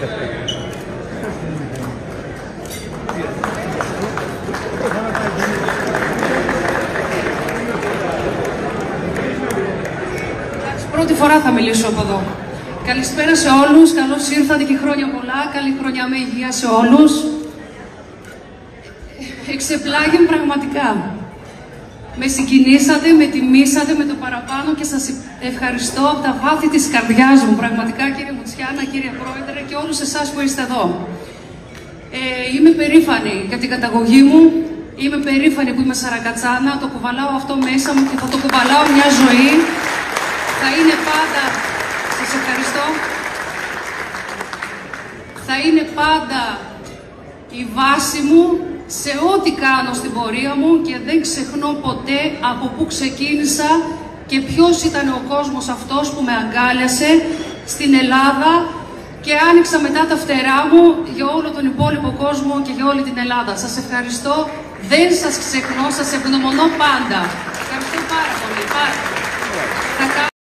Πρώτη φορά θα μιλήσω από εδώ. Καλησπέρα σε όλους, καλώς ήρθατε και χρόνια πολλά, καλή χρονιά με υγεία σε όλους. Εξεπλάγει πραγματικά. Με συγκινήσατε, με τιμήσατε με το παραπάνω και σας ευχαριστώ από τα βάθη της καρδιάς μου. Πραγματικά κύριε Μουτσιάνα, κύριε Πρόεδρε και όλους εσάς που είστε εδώ. Είμαι περήφανη για την καταγωγή μου, είμαι περήφανη που είμαι Σαρακατσάνα, το κουβαλάω αυτό μέσα μου και θα το κουβαλάω μια ζωή. Θα είναι πάντα, σας ευχαριστώ, θα είναι πάντα η βάση μου σε ό,τι κάνω στην πορεία μου και δεν ξεχνώ ποτέ από πού ξεκίνησα και ποιος ήταν ο κόσμος αυτός που με αγκάλιασε στην Ελλάδα και άνοιξα μετά τα φτερά μου για όλο τον υπόλοιπο κόσμο και για όλη την Ελλάδα. Σας ευχαριστώ, δεν σας ξεχνώ, σας ευγνωμονώ πάντα. Ευχαριστώ πάρα πολύ.